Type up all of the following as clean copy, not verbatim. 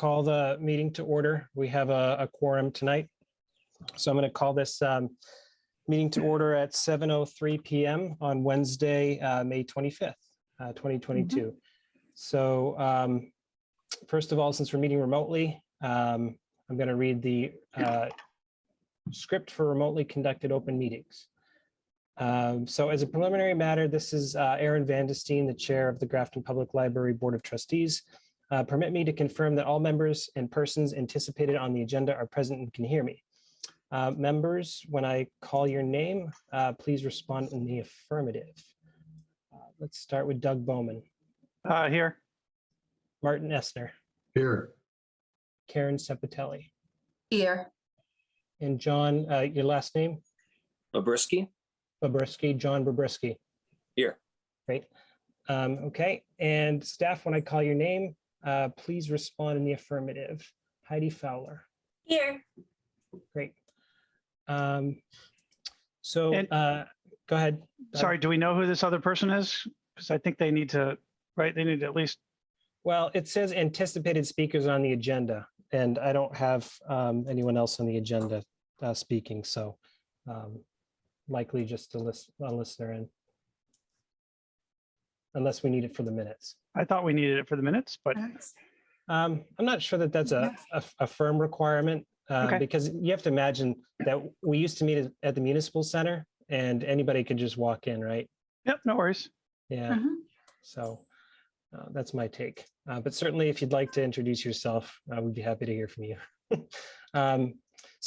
call the meeting to order. We have a quorum tonight. So I'm going to call this meeting to order at 7:03 p.m. on Wednesday, May 25th, 2022. So first of all, since we're meeting remotely, I'm going to read the script for remotely conducted open meetings. So as a preliminary matter, this is Aaron Vandestein, the chair of the Grafton Public Library Board of Trustees. Permit me to confirm that all members and persons anticipated on the agenda are present and can hear me. Members, when I call your name, please respond in the affirmative. Let's start with Doug Bowman. Here. Martin Essner. Here. Karen Sepitelli. Here. And John, your last name? Babrisky. Babrisky, John Babrisky. Here. Great. Okay, and staff, when I call your name, please respond in the affirmative. Heidi Fowler. Here. Great. Go ahead. Sorry, do we know who this other person is? Because I think they need to, right? They need to at least. Well, it says anticipated speakers on the agenda, and I don't have anyone else on the agenda speaking, so likely just a listener in, unless we need it for the minutes. I thought we needed it for the minutes, but. I'm not sure that that's a firm requirement. Okay. Because you have to imagine that we used to meet at the municipal center and anybody could just walk in, right? Yep, no worries. Yeah. So that's my take. But certainly if you'd like to introduce yourself, we'd be happy to hear from you.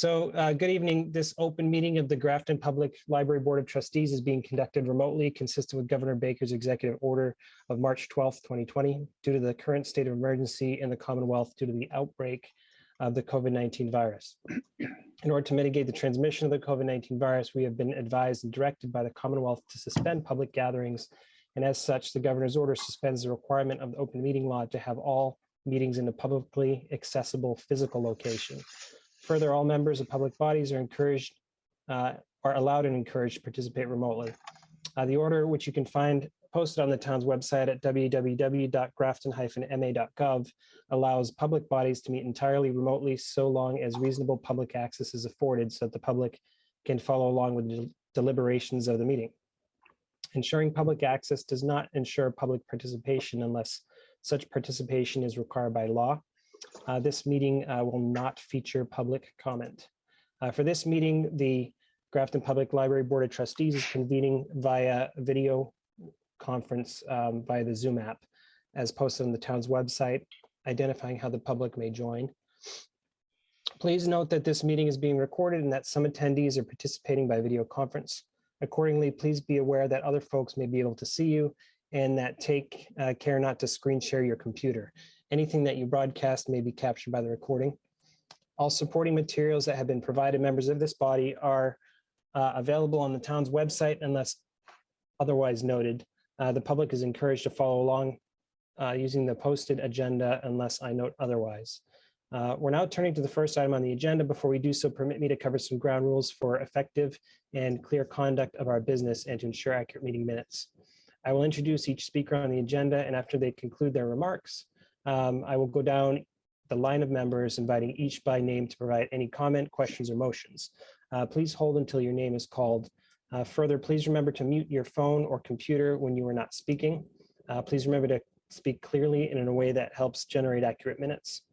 Good evening. This open meeting of the Grafton Public Library Board of Trustees is being conducted remotely, consistent with Governor Baker's executive order of March 12th, 2020, due to the current state of emergency in the Commonwealth due to the outbreak of the COVID-19 virus. In order to mitigate the transmission of the COVID-19 virus, we have been advised and directed by the Commonwealth to suspend public gatherings. And as such, the governor's order suspends the requirement of the open meeting law to have all meetings in a publicly accessible physical location. Further, all members of public bodies are allowed and encouraged to participate remotely. The order, which you can find posted on the town's website at www.grafton-ma.gov, allows public bodies to meet entirely remotely so long as reasonable public access is afforded so that the public can follow along with the deliberations of the meeting. Ensuring public access does not ensure public participation unless such participation is required by law. This meeting will not feature public comment. For this meeting, the Grafton Public Library Board of Trustees is convening via video conference via the Zoom app, as posted on the town's website, identifying how the public may join. Please note that this meeting is being recorded and that some attendees are participating by video conference. Accordingly, please be aware that other folks may be able to see you and that take care not to screen share your computer. Anything that you broadcast may be captured by the recording. All supporting materials that have been provided members of this body are available on the town's website unless otherwise noted. The public is encouraged to follow along using the posted agenda unless I note otherwise. We're now turning to the first item on the agenda. Before we do so, permit me to cover some ground rules for effective and clear conduct of our business and to ensure accurate meeting minutes. I will introduce each speaker on the agenda, and after they conclude their remarks, I will go down the line of members, inviting each by name to provide any comment, questions, or motions. Please hold until your name is called. Further, please remember to mute your phone or computer when you are not speaking. Please remember to speak clearly and in a way that helps generate accurate minutes.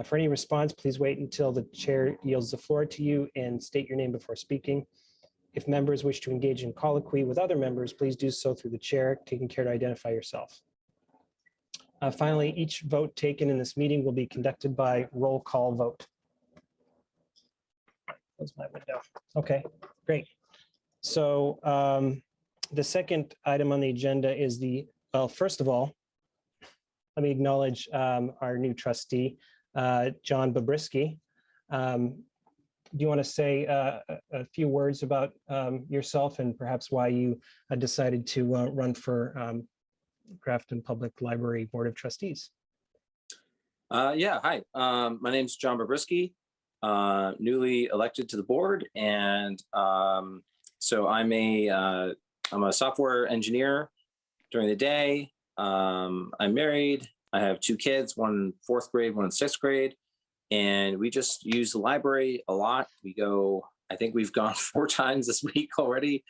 For any response, please wait until the chair yields the floor to you and state your name before speaking. If members wish to engage in colloquy with other members, please do so through the chair, taking care to identify yourself. Finally, each vote taken in this meeting will be conducted by roll call vote. Close my window. Okay, great. So the second item on the agenda is first of all, let me acknowledge our new trustee, John Babrisky. Do you want to say a few words about yourself and perhaps why you decided to run for Grafton Public Library Board of Trustees? Yeah, hi. My name's John Babrisky, newly elected to the board, and so I'm a software engineer during the day. I'm married. I have two kids, one in fourth grade, one in sixth grade, and we just use the library a lot. I think we've gone 4 times this week already.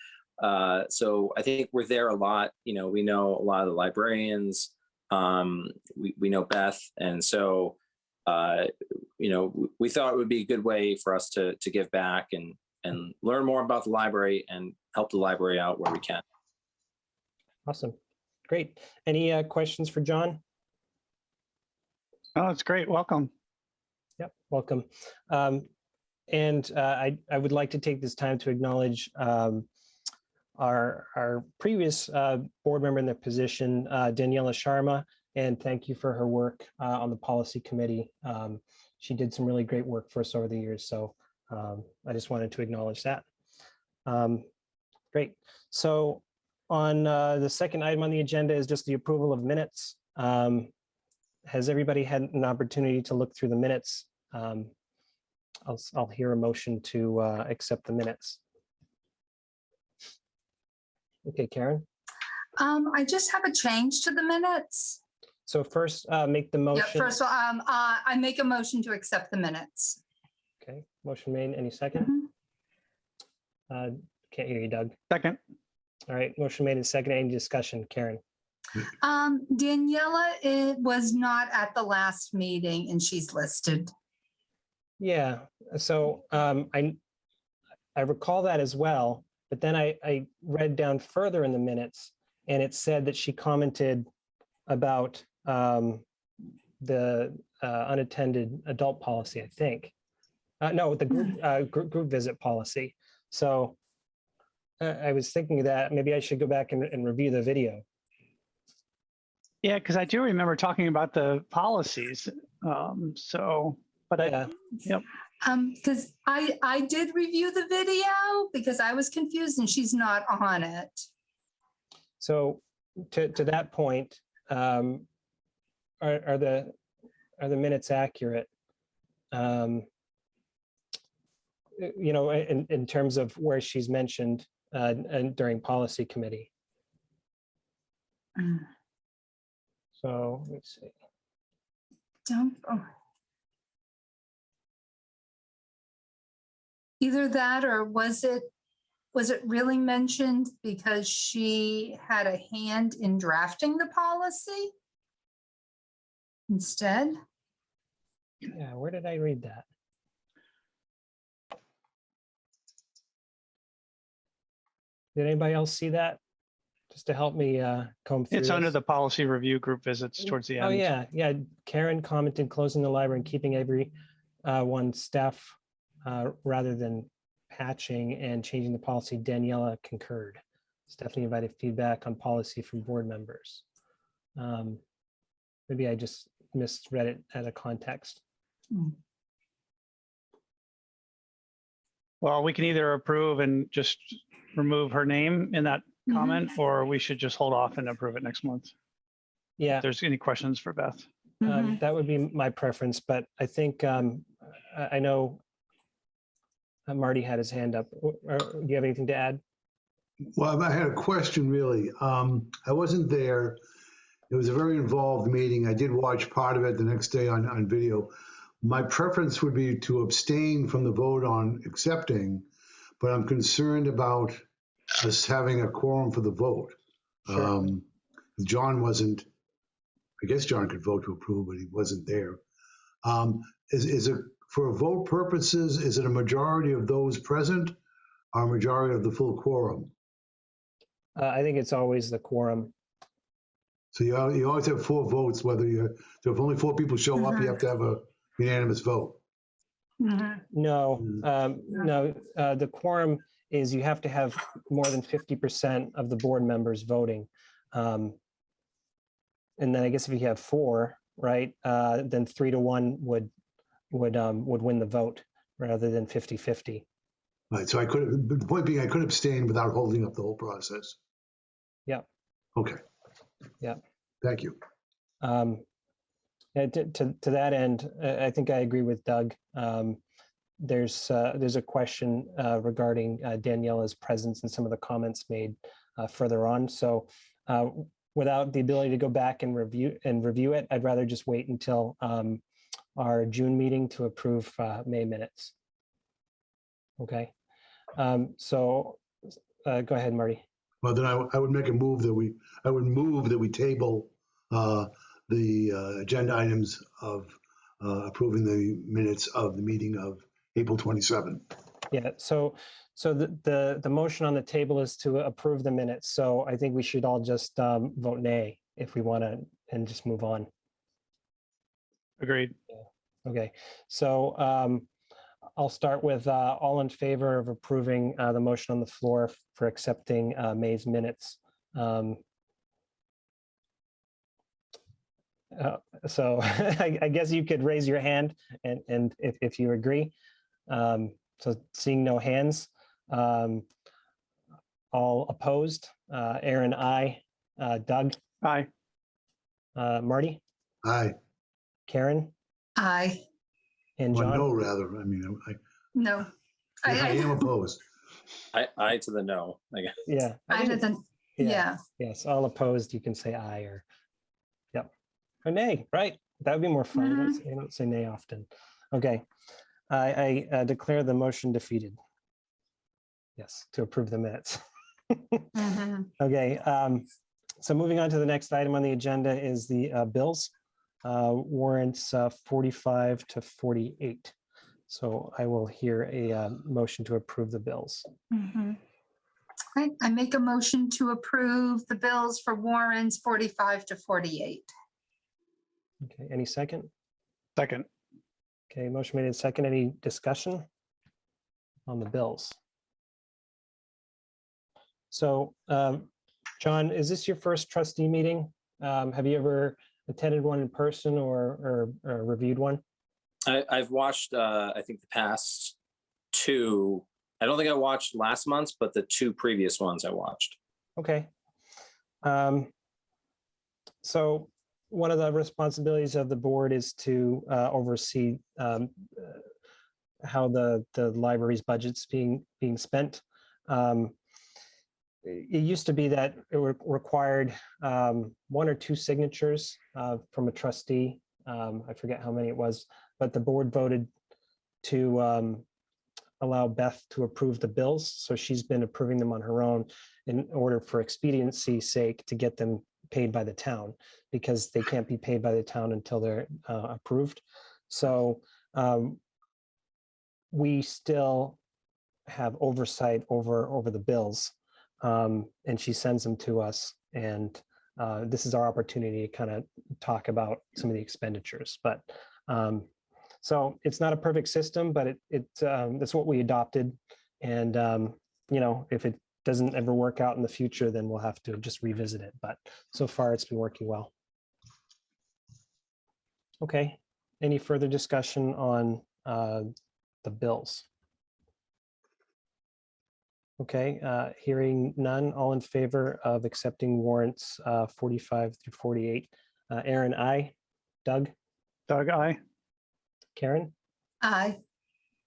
So I think we're there a lot. We know a lot of the librarians. We know Beth, and so we thought it would be a good way for us to give back and learn more about the library and help the library out where we can. Awesome. Great. Any questions for John? Oh, it's great. Welcome. Yep, welcome. And I would like to take this time to acknowledge our previous board member in the position, Daniela Sharma, and thank you for her work on the policy committee. She did some really great work for us over the years, so I just wanted to acknowledge that. Great. So on the second item on the agenda is just the approval of minutes. Has everybody had an opportunity to look through the minutes? I'll hear a motion to accept the minutes. Okay, Karen. I just have a change to the minutes. So first, make the motion. Yeah, first of all, I make a motion to accept the minutes. Okay, motion made. Any second? Can't hear you, Doug. Second. All right, motion made and second. Any discussion, Karen? Daniela was not at the last meeting and she's listed. Yeah, so I recall that as well, but then I read down further in the minutes and it said that she commented about the unattended adult policy, I think. No, the group visit policy. So I was thinking that maybe I should go back and review the video. Yeah, because I do remember talking about the policies. Yeah. Yep. Because I did review the video because I was confused and she's not on it. So to that point, are the minutes accurate? In terms of where she's mentioned and during policy committee. So let's see. Either that or was it really mentioned because she had a hand in drafting the policy instead? Yeah, where did I read that? Did anybody else see that? Just to help me comb through It's under this. the policy review group visits towards the end. Oh, yeah. Karen commented closing the library and keeping every one staff rather than patching and changing the policy. Daniela concurred. Stephanie invited feedback on policy from board members. Maybe I just misread it out of context. Well, we can either approve and just remove her name in that comment, or we should just hold off and approve it next month. Yeah, If there's any questions for Beth. that would be my preference, but I think I know Marty had his hand up. Do you have anything to add? Well, I had a question really. I wasn't there. It was a very involved meeting. I did watch part of it the next day on video. My preference would be to abstain from the vote on accepting, but I'm concerned about us having a quorum for the vote. Sure. John wasn't, I guess John could vote to approve, but he wasn't there. Is it, for vote purposes, is it a majority of those present or a majority of the full quorum? I think it's always the quorum. So you always have 4 votes, so if only 4 people show up, you have to have a unanimous vote. No, the quorum is you have to have more than 50% of the board members voting. And then I guess if you have 4, right, then 3 to 1 would win the vote rather than 50-50. Right, so the point being, I could abstain without holding up the whole process. Yeah. Okay. Yeah. Thank you. To that end, I think I agree with Doug. There's a question regarding Daniela's presence and some of the comments made further on. So without the ability to go back and review it, I'd rather just wait until our June meeting to approve May minutes. Okay. So go ahead, Marty. Well, then I would make a move that we table the agenda items of approving the minutes of the meeting of April 27. Yeah, so the motion on the table is to approve the minutes. So I think we should all just vote nay if we want to, and just move on. Agreed. Okay, so I'll start with all in favor of approving the motion on the floor for accepting May's minutes. So I guess you could raise your hand and if you agree. So seeing no hands, all opposed, Aaron, aye, Doug, Aye. Marty, Aye. Karen, Aye. and Well, John. no, rather. I mean, No. I am opposed. I to the no, I guess. Yeah. I didn't, yeah. Yes, all opposed, you can say aye or, yep, or nay, right? That would be more fun. I don't say nay often. Okay, I declare the motion defeated. Yes, to approve the minutes. Mhm. Okay, so moving on to the next item on the agenda is the bills, warrants 45 to 48. So I will hear a motion to approve the bills. Mhm. Right, I make a motion to approve the bills for warrants 45 to 48. Okay, any second? Second. Okay, motion made in second. Any discussion on the bills? So, John, is this your first trustee meeting? Have you ever attended one in person or reviewed one? I've watched, I think the past two, I don't think I watched last month's, but the two previous ones I watched. Okay. So one of the responsibilities of the board is to oversee how the library's budget's being spent. It used to be that it required one or two signatures from a trustee. I forget how many it was, but the board voted to allow Beth to approve the bills. So she's been approving them on her own in order for expediency's sake to get them paid by the town, because they can't be paid by the town until they're approved. So we still have oversight over the bills, and she sends them to us. And this is our opportunity to kind of talk about some of the expenditures. But so it's not a perfect system, but that's what we adopted. And if it doesn't ever work out in the future, then we'll have to just revisit it. But so far, it's been working well. Okay. Any further discussion on the bills? Okay, hearing none, all in favor of accepting warrants 45 through 48. Aaron, aye. Doug? Doug, aye. Karen? Aye.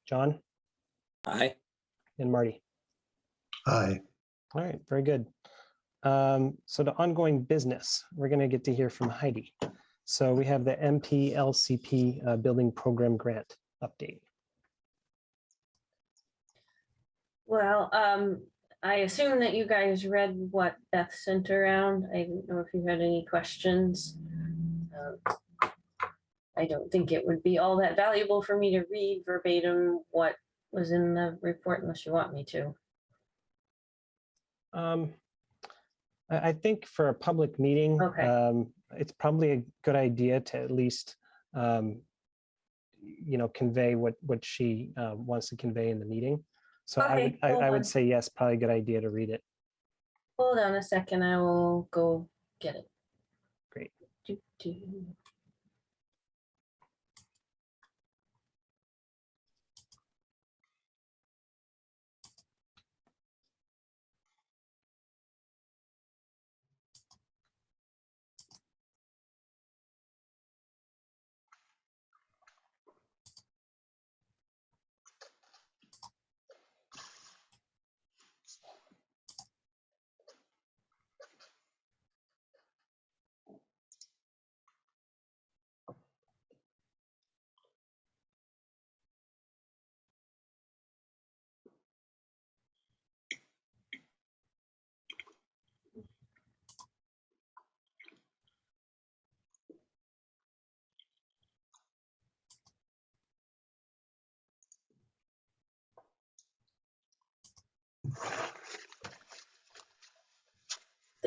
John? Aye. And Marty? Aye. All right, very good. So the ongoing business, we're going to get to hear from Heidi. So we have the Mplcp building program grant update. Well, I assume that you guys read what Beth sent around. I didn't know if you had any questions. I don't think it would be all that valuable for me to read verbatim what was in the report unless you want me to. I think for a public meeting, Okay. it's probably a good idea to at least, convey what she wants to convey in the meeting. So Okay, I hold would on. say yes, probably a good idea to read it. Hold on a second, I will go get it. Great. Do.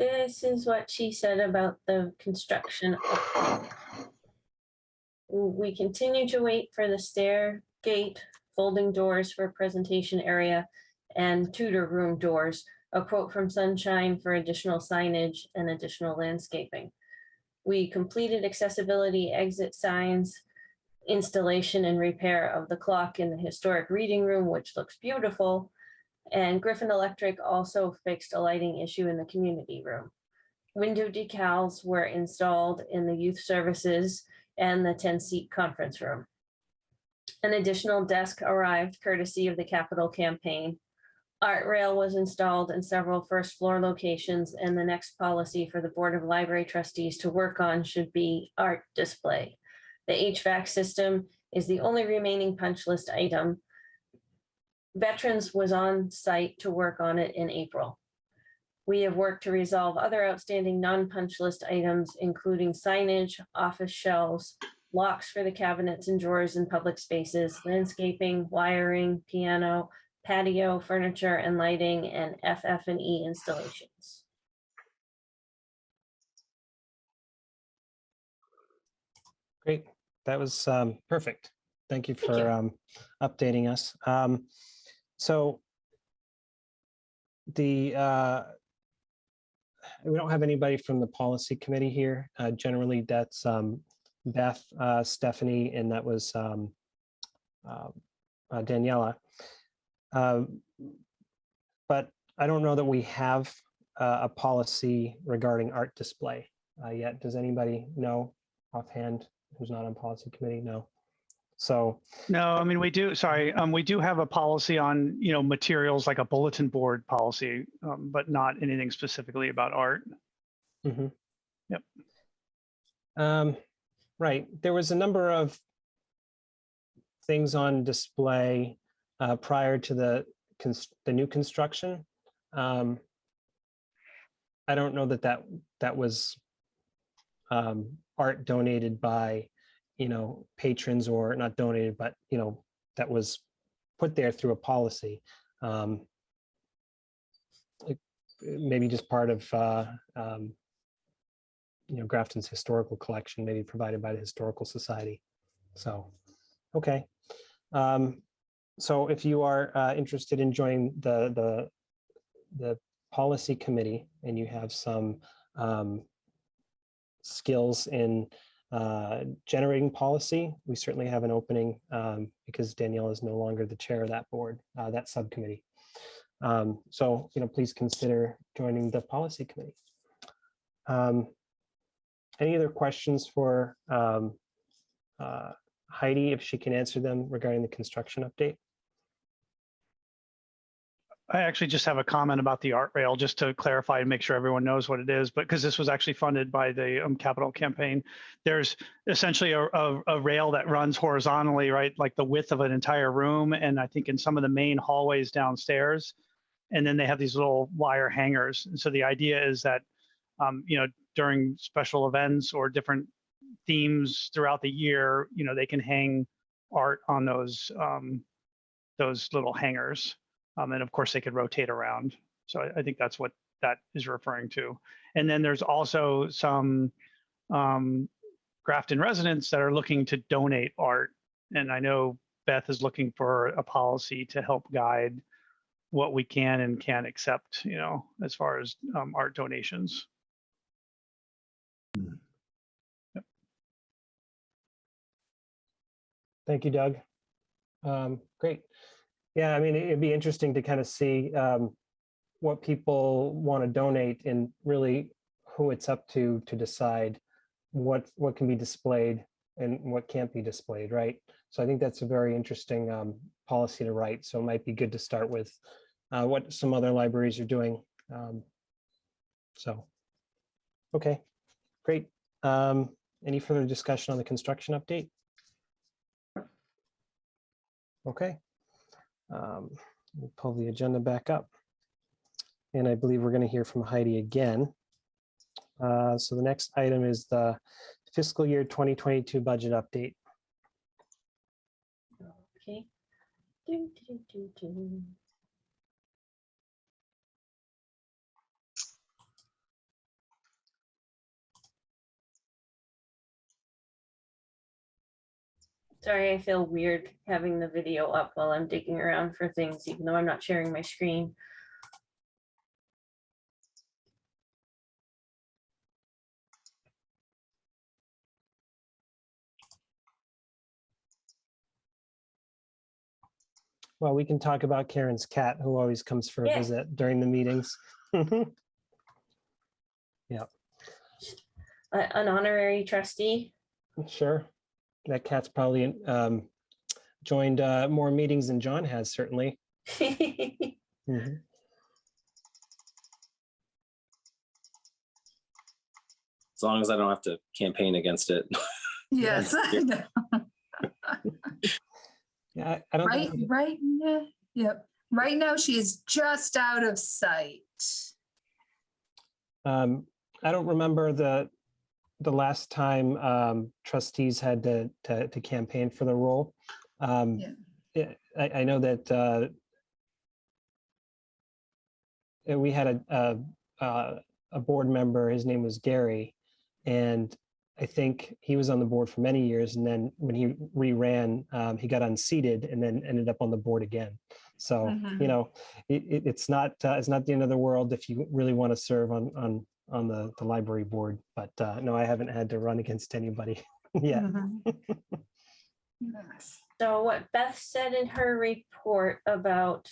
This is what she said about the construction. We continue to wait for the stair gate, folding doors for presentation area, and tutor room doors. A quote from Sunshine for additional signage and additional landscaping. We completed accessibility exit signs, installation and repair of the clock in the historic reading room, which looks beautiful. And Griffin Electric also fixed a lighting issue in the community room. Window decals were installed in the youth services and the 10-seat conference room. An additional desk arrived courtesy of the Capital Campaign. Art rail was installed in several first floor locations, and the next policy for the Board of Library Trustees to work on should be art display. The HVAC system is the only remaining punch list item. Veterans was on site to work on it in April. We have worked to resolve other outstanding non-punch list items, including signage, office shelves, locks for the cabinets and drawers in public spaces, landscaping, wiring, piano, patio, furniture and lighting, and FF&E installations. Great. That was perfect. Thank you Thank for updating us. So we don't have anybody from the policy committee here. Generally, that's Beth, Stephanie, and that was Daniela. But I don't know that we have a policy regarding art display yet. Does anybody know offhand who's not on policy committee? No. So No, I mean, we do, sorry, we do have a policy on, materials like a bulletin board policy, but not anything specifically about art. mm-hmm. Yep. Right. There was a number of things on display prior to the new construction. I don't know that was art donated by, patrons, or not donated, but, that was put there through a policy. Maybe just part of, Grafton's historical collection, maybe provided by the Historical Society. So, okay. So if you are interested in joining the policy committee, and you have some skills in generating policy, we certainly have an opening because Danielle is no longer the chair of that board, that subcommittee. So, please consider joining the policy committee. Any other questions for Heidi, if she can answer them regarding the construction update? I actually just have a comment about the art rail, just to clarify and make sure everyone knows what it is, but because this was actually funded by the Capital Campaign. There's essentially a rail that runs horizontally, right? Like the width of an entire room. And I think in some of the main hallways downstairs, and then they have these little wire hangers. And so the idea is that, during special events or different themes throughout the year, they can hang art on those little hangers. And of course they could rotate around. So I think that's what that is referring to. And then there's also some Grafton residents that are looking to donate art. And I know Beth is looking for a policy to help guide what we can and can't accept, as far as art donations. Yep. Thank you, Doug. Great. Yeah, I mean, it'd be interesting to kind of see what people want to donate, and really who it's up to decide what can be displayed and what can't be displayed, right? So I think that's a very interesting policy to write. So it might be good to start with what some other libraries are doing. So, okay, great. Any further discussion on the construction update? Okay. We'll pull the agenda back up. And I believe we're going to hear from Heidi again. So the next item is the fiscal year 2022 budget update. Okay. Sorry, I feel weird having the video up while I'm digging around for things, even though I'm not sharing my screen. Well, we can talk about Karen's cat, who always comes for a Yeah. visit during the meetings. Yeah, An honorary trustee. sure. That cat's probably joined more meetings than John has, certainly. Mhm. As long as I don't have to campaign against it. Yes, I know. Yeah, I don't Right, think, right, yeah, yep. Right now, she is just out of sight. I don't remember the last time trustees had to campaign for the role. Yeah. I know that we had a board member. His name was Gary, and I think he was on the board for many years. And then when he re-ran, he got unseated and then ended up on the board again. So Mhm. it's not the end of the world if you really want to serve on the library board. But no, I haven't had to run against anybody yet. Mhm. Yes. So what Beth said in her report about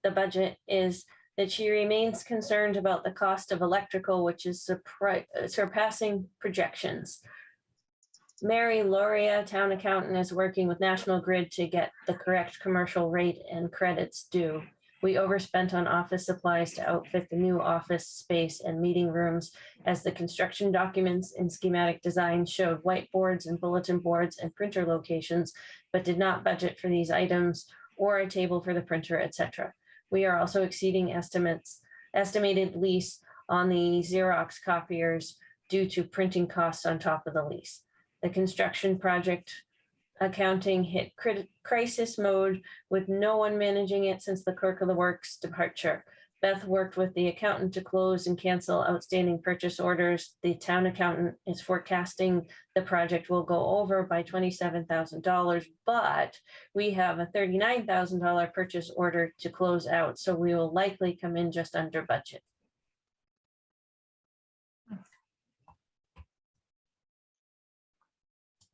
the budget is that she remains concerned about the cost of electrical, which is surpassing projections. Mary Loria, town accountant, is working with National Grid to get the correct commercial rate and credits due. We overspent on office supplies to outfit the new office space and meeting rooms, as the construction documents and schematic design showed whiteboards and bulletin boards and printer locations, but did not budget for these items or a table for the printer, etc. We are also exceeding estimated lease on the Xerox copiers due to printing costs on top of the lease. The construction project accounting hit crisis mode with no one managing it since the clerk of the works departure. Beth worked with the accountant to close and cancel outstanding purchase orders. The town accountant is forecasting the project will go over by $27,000, but we have a $39,000 purchase order to close out, so we will likely come in just under budget.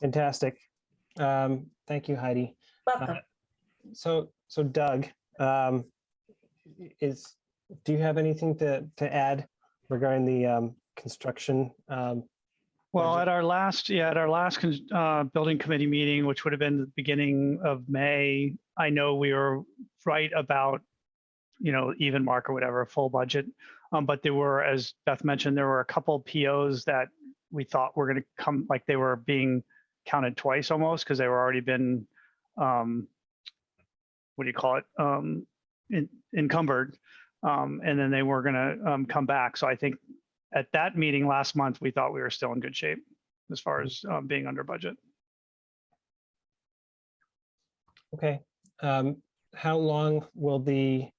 Fantastic. Thank you, Heidi. Welcome. So Doug, do you have anything to add regarding the construction? Well, budget? at our last building committee meeting, which would have been the beginning of May, I know we were right about, even mark or whatever, full budget. But there were, as Beth mentioned, there were a couple POs that we thought were going to come, like they were being counted twice almost, because they were already been, encumbered. And then they were going to come back. So I think at that meeting last month, we thought we were still in good shape as far as being under budget. Okay. How long will the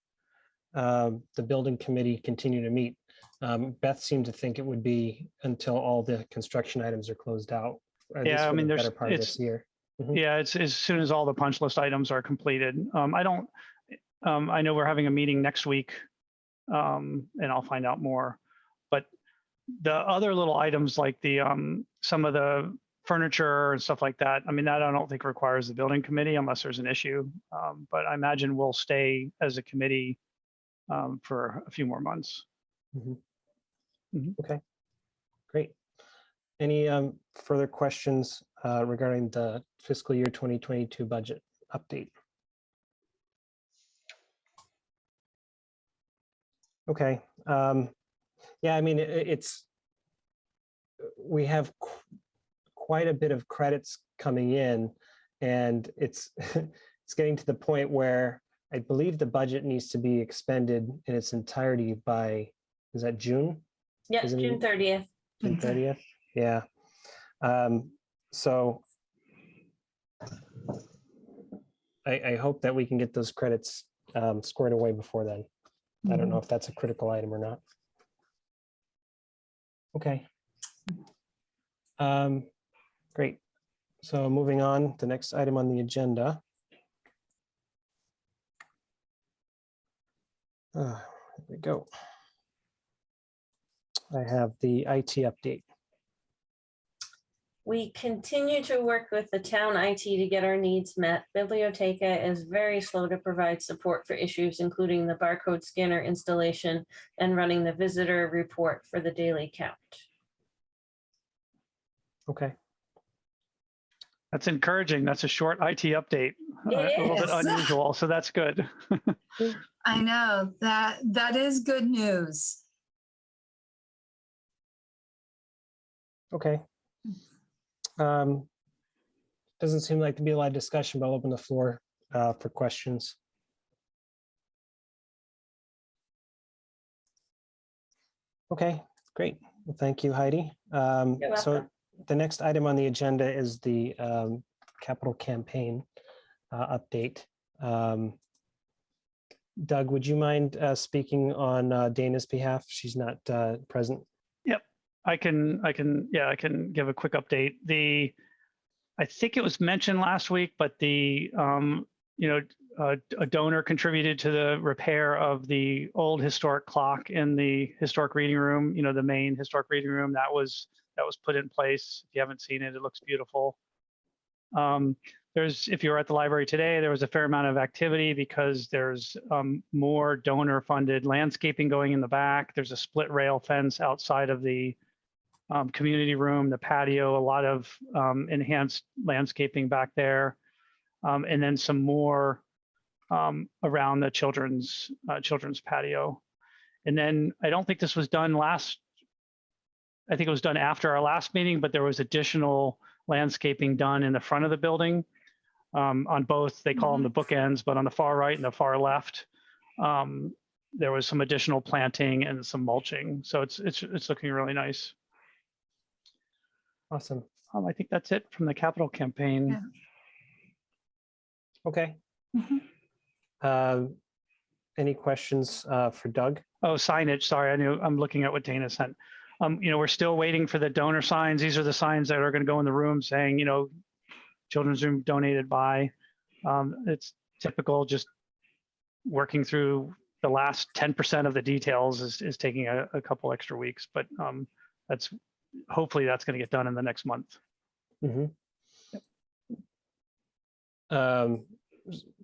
building committee continue to meet? Beth seemed to think it would be until all the construction items are closed out. At least Yeah, I for the mean, better part of this year. Yeah, it's as soon as all the punch list items are completed. I know we're having a meeting next week, and I'll find out more. But the other little items like the some of the furniture and stuff like that, I mean, that I don't think requires the building committee unless there's an issue. But I imagine we'll stay as a committee for a few more months. Okay, great. Any further questions regarding the fiscal year 2022 budget update? Okay. Yeah, I mean, we have quite a bit of credits coming in, and it's it's getting to the point where I believe the budget needs to be expended in its entirety by, is that June? Yeah, Isn't it June 30th. June 30th? Yeah. So I hope that we can get those credits squared away before then. I don't know if that's a critical item or not. Okay. Great. So moving on, the next item on the agenda. Here we go. I have the IT update. We continue to work with the town IT to get our needs met. Biblioteca is very slow to provide support for issues, including the barcode scanner installation and running the visitor report for the daily count. Okay. That's encouraging. That's a short IT update. It A little bit is. unusual, so that's good. I know that is good news. Okay. Doesn't seem like to be a lot of discussion, but I'll open the floor for questions. Okay, great. Well, thank you, Heidi. So welcome. the next item on the agenda is the capital campaign update. Doug, would you mind speaking on Dana's behalf? She's not present. Yep, I can give a quick update. I think it was mentioned last week, but a donor contributed to the repair of the old historic clock in the historic reading room, the main historic reading room that was put in place. If you haven't seen it, it looks beautiful. If you were at the library today, there was a fair amount of activity because there's more donor funded landscaping going in the back. There's a split rail fence outside of the community room, the patio, a lot of enhanced landscaping back there. And then some more around the children's patio. And then I don't think this was done I think it was done after our last meeting, but there was additional landscaping done in the front of the building on both, they call them the bookends, but on the far right and the far left, there was some additional planting and some mulching. So it's looking really nice. Awesome. I think that's it from the capital campaign. Yeah. Okay. Mhm. Any questions for Doug? Oh, signage. Sorry, I'm looking at what Dana sent. We're still waiting for the donor signs. These are the signs that are going to go in the room saying, children's room donated by. It's typical, just working through the last 10% of the details is taking a couple extra weeks, but hopefully that's going to get done in the next month. Mm-hmm.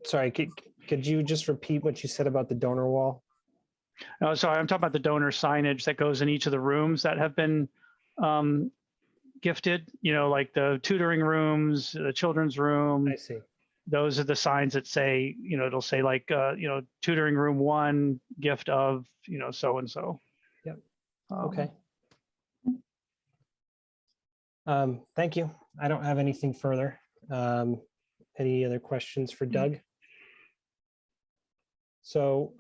Sorry, could you just repeat what you said about the donor wall? No, sorry, I'm talking about the donor signage that goes in each of the rooms that have been gifted, like the tutoring rooms, the children's room. I see. Those are the signs that say, it'll say like, tutoring room 1, gift of, so-and-so. Yep. Okay. Thank you. I don't have anything further. Any other questions for Doug? So,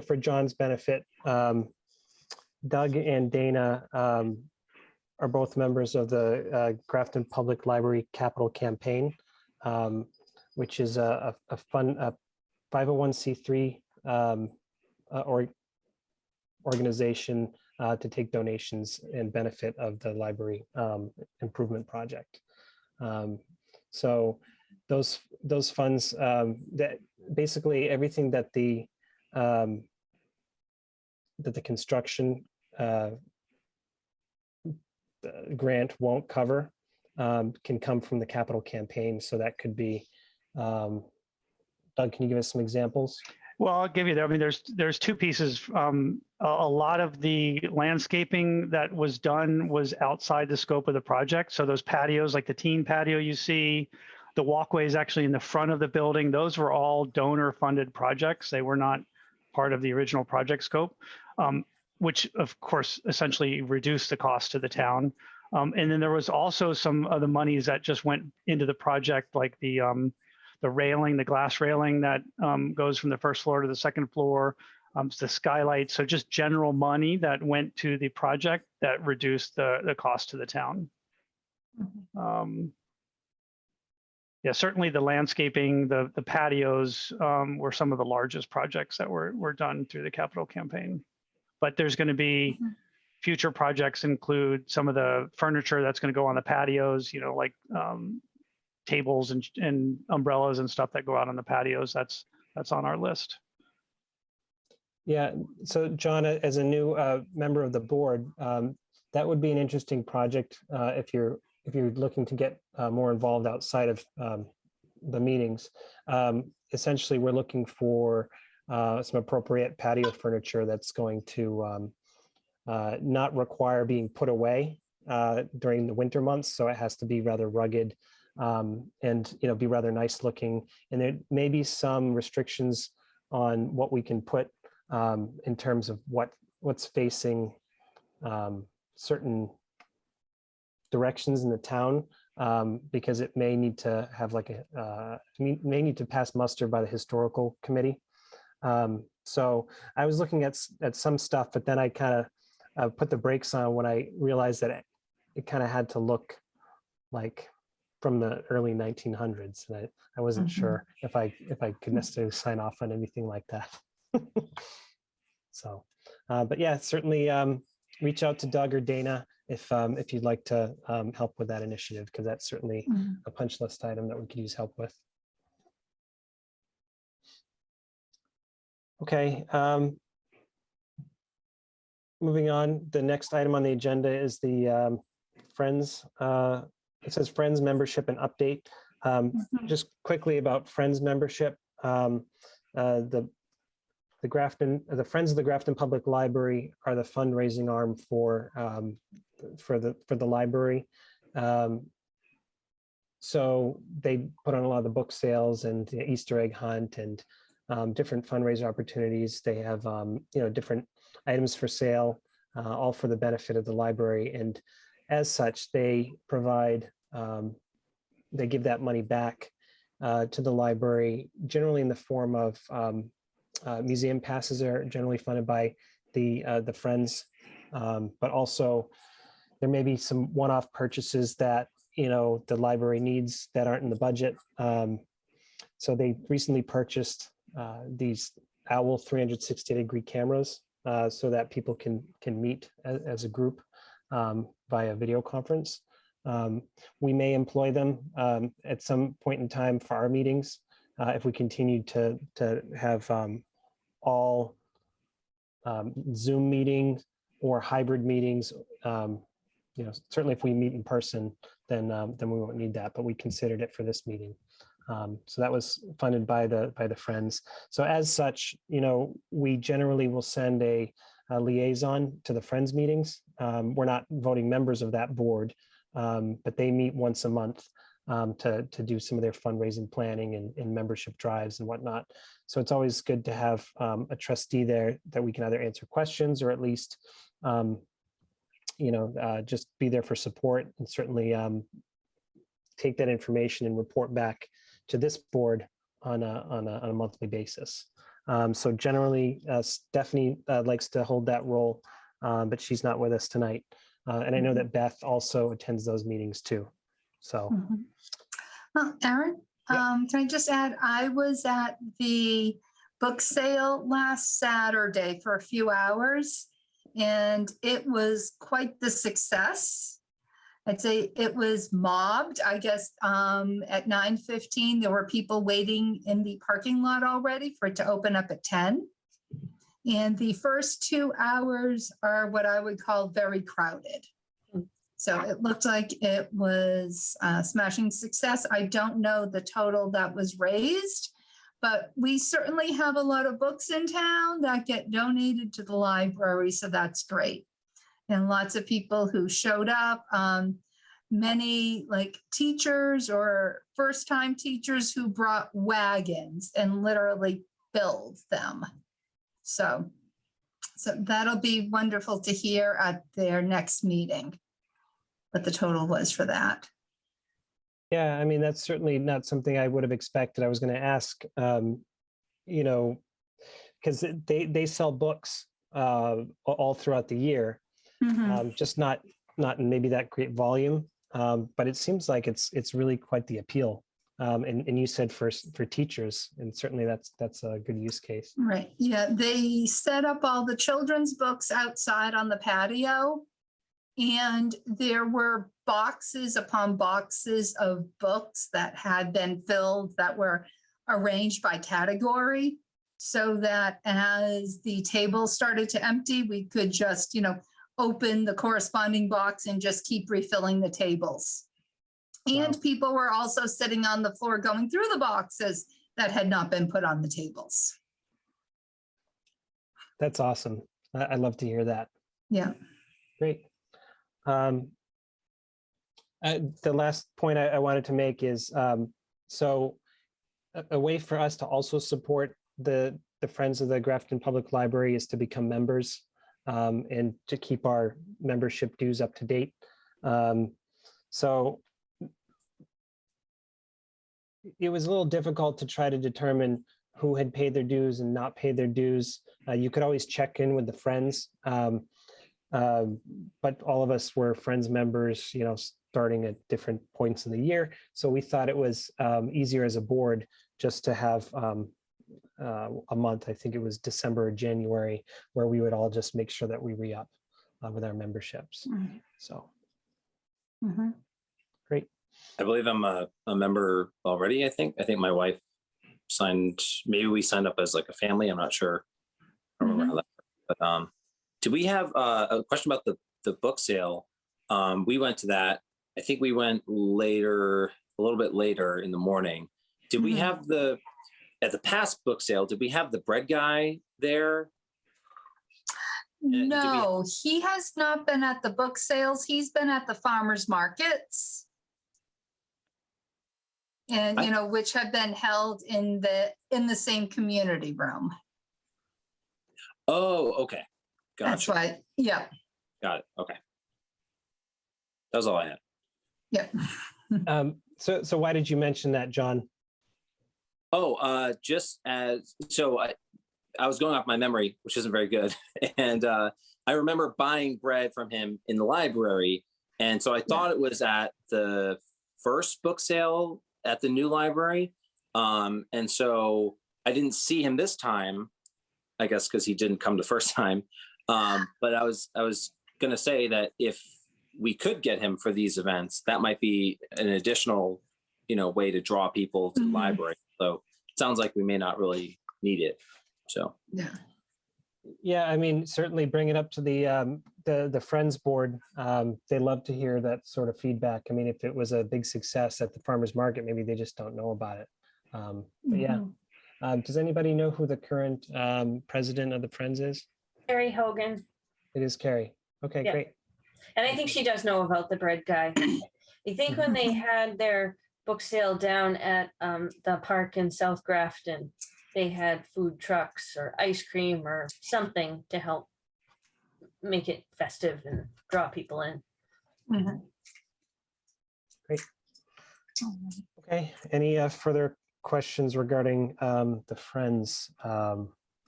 for John's benefit, Doug and Dana are both members of the Grafton Public Library Capital Campaign, which is a 501c3 organization to take donations and benefit of the library improvement project. So those funds, that basically everything that the construction grant won't cover can come from the capital campaign. So that could be, Doug, can you give us some examples? Well, I'll give you that. I mean, there's two pieces. A lot of the landscaping that was done was outside the scope of the project. So those patios, like the teen patio you see, the walkways actually in the front of the building, those were all donor funded projects. They were not part of the original project scope, which of course essentially reduced the cost to the town. And then there was also some of the monies that just went into the project, like the railing, the glass railing that goes from the first floor to the second floor, the skylight. So just general money that went to the project that reduced the cost to the town. Yeah, certainly the landscaping, the patios were some of the largest projects that were done through the capital campaign. But there's going to be future projects include some of the furniture that's going to go on the patios, like tables and umbrellas and stuff that go out on the patios. That's on our list. Yeah, so John, as a new member of the board, that would be an interesting project if you're looking to get more involved outside of the meetings. Essentially, we're looking for some appropriate patio furniture that's going to not require being put away during the winter months. So it has to be rather rugged and be rather nice looking. And there may be some restrictions on what we can put in terms of what's facing certain directions in the town, because it may need to have may need to pass muster by the historical committee. So I was looking at some stuff, but then I kind of put the brakes on when I realized that it kind of had to look like from the early 1900s, and I wasn't sure if I could necessarily sign off on anything like that. So, but yeah, certainly reach out to Doug or Dana if you'd like to help with that initiative, because that's certainly a punch list item that we could use help with. Okay. Moving on, the next item on the agenda is the Friends. It says Friends membership and update. Just quickly about Friends membership. The Friends of the Grafton Public Library are the fundraising arm for the library. So they put on a lot of the book sales and the Easter egg hunt and different fundraiser opportunities. They have different items for sale, all for the benefit of the library. And as such, they provide, they give that money back to the library, generally in the form of museum passes are generally funded by the Friends, but also there may be some one-off purchases that the library needs that aren't in the budget. So they recently purchased these OWL 360-degree cameras so that people can meet as a group via video conference. We may employ them at some point in time for our meetings if we continue to have all Zoom meetings or hybrid meetings. Certainly if we meet in person, then we won't need that, but we considered it for this meeting. So that was funded by the Friends. So as such, we generally will send a liaison to the Friends meetings. We're not voting members of that board, but they meet once a month to do some of their fundraising planning and membership drives and whatnot. So it's always good to have a trustee there that we can either answer questions or at least, just be there for support, and certainly take that information and report back to this board on a monthly basis. So generally, Stephanie likes to hold that role, but she's not with us tonight. And I know that Beth also attends those meetings too. So. Well, Aaron, can I just add, I was at the book sale last Saturday for a few hours, and it was quite the success. I'd say it was mobbed. I guess at 9:15, there were people waiting in the parking lot already for it to open up at 10. And the first 2 hours are what I would call very crowded. So it looked like it was a smashing success. I don't know the total that was raised, but we certainly have a lot of books in town that get donated to the library, so that's great. And lots of people who showed up, many like teachers or first-time teachers who brought wagons and literally filled them. So that'll be wonderful to hear at their next meeting, what the total was for that. Yeah, I mean, that's certainly not something I would have expected. I was going to ask, because they sell books all throughout the year, just not in maybe that great volume, but it seems like it's really quite the appeal. And you said for teachers, and certainly that's a good use case. Right. Yeah, they set up all the children's books outside on the patio, and there were boxes upon boxes of books that had been filled that were arranged by category, so that as the table started to empty, we could just, open the corresponding box and just keep refilling the tables. And Wow. people were also sitting on the floor going through the boxes that had not been put on the tables. That's awesome. I love to hear that. Yeah. Great. The last point I wanted to make is, so a way for us to also support the Friends of the Grafton Public Library is to become members, and to keep our membership dues up to date. So it was a little difficult to try to determine who had paid their dues and not paid their dues. You could always check in with the Friends, but all of us were Friends members, starting at different points in the year. So we thought it was easier as a board just to have a month, I think it was December or January, where we would all just make sure that we re-up with our memberships. So great. I believe I'm a member already. I think my wife signed. Maybe we signed up as like a family. I'm not sure. I don't remember how that worked. But do we have a question about the book sale? We went to that. I think we went later, a little bit later in the morning. Did we have at the past book sale, did we have the bread guy there? No, he has not been at the book sales. He's been at the farmers markets. And, which have been held in the same community room. Oh, okay. Gotcha. That's why, yeah. Got it. Okay. That was all I had. Yeah. So why did you mention that, John? Oh, just as, so I was going off my memory, which isn't very good. And I remember buying bread from him in the library. And so I thought it was at the first book sale at the new library. And so I didn't see him this time, I guess, because he didn't come the first time. But I was going to say that if we could get him for these events, that might be an additional, way to draw people to the library. So it sounds like we may not really need it. So Yeah, I mean, certainly bring it up to the Friends board. They love to hear that sort of feedback. I mean, if it was a big success at the farmers market, maybe they just don't know about it. But yeah, does anybody know who the current president of the Friends is? Carrie Hogan. It is Carrie. Okay, Yeah. great. And I think she does know about the bread guy. I think when they had their book sale down at the park in South Grafton, they had food trucks or ice cream or something to help make it festive and draw people in. Great. Okay, any further questions regarding the Friends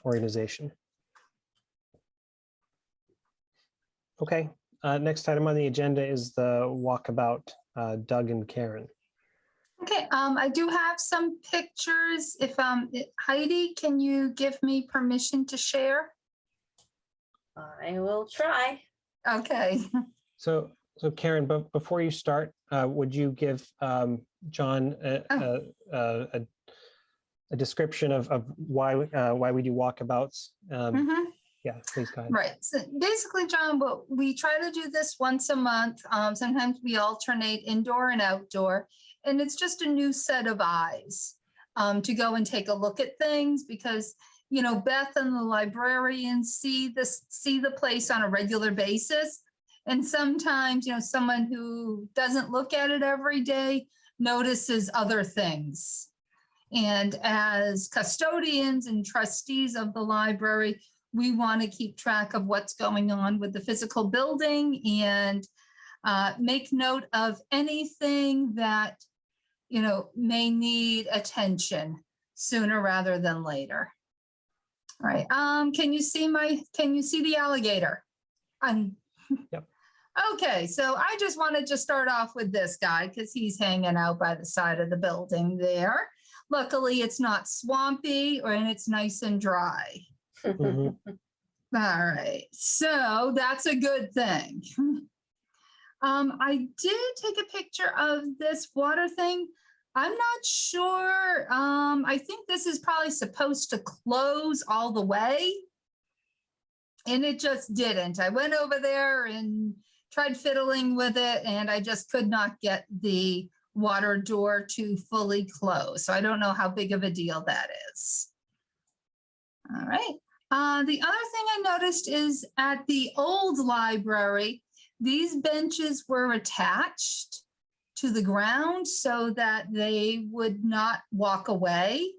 organization? Okay, next item on the agenda is the walkabout, Doug and Karen. Okay, I do have some pictures. If Heidi, can you give me permission to share? I will try. Okay. So Karen, but before you start, would you give John a description of why we do walkabouts? Yeah, please go ahead. Right. So basically, John, we try to do this once a month. Sometimes we alternate indoor and outdoor, and it's just a new set of eyes to go and take a look at things because, Beth and the librarians see the place on a regular basis. And sometimes, someone who doesn't look at it every day notices other things. And as custodians and trustees of the library, we want to keep track of what's going on with the physical building and make note of anything that, may need attention sooner rather than later. All right. Can you see the alligator? Yep. Okay, so I just wanted to start off with this guy because he's hanging out by the side of the building there. Luckily, it's not swampy and it's nice and dry. Mhm. All right, so that's a good thing. I did take a picture of this water thing. I'm not sure. I think this is probably supposed to close all the way. And it just didn't. I went over there and tried fiddling with it, and I just could not get the water door to fully close. So I don't know how big of a deal that is. All right. The other thing I noticed is at the old library, these benches were attached to the ground so that they would not walk away.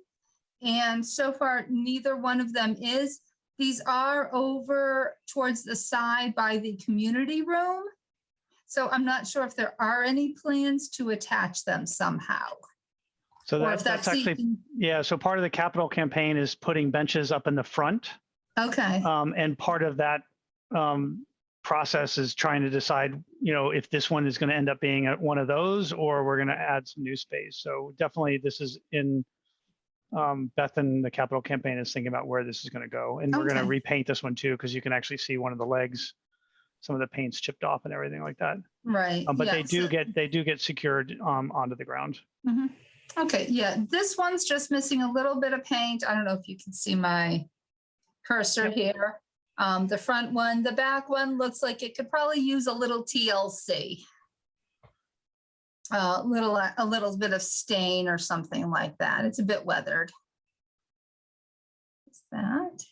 And so far, neither one of them is. These are over towards the side by the community room. So I'm not sure if there are any plans to attach them somehow. So Or if that's actually, seating- yeah, so part of the capital campaign is putting benches up in the front. Okay, And part of that process is trying to decide, if this one is going to end up being one of those, or we're going to add some new space. So definitely this is in Beth and the capital campaign is thinking about where this is going to go. And we're going to Okay. repaint this one too, because you can actually see one of the legs, some of the paint's chipped off and everything like that. right. But yeah, they do so- get secured onto the ground. Mhm. Okay, yeah, this one's just missing a little bit of paint. I don't know if you can see my cursor here. The front one, the back one looks like it could probably use a little TLC. A little bit of stain or something like that. It's a bit weathered. What's that?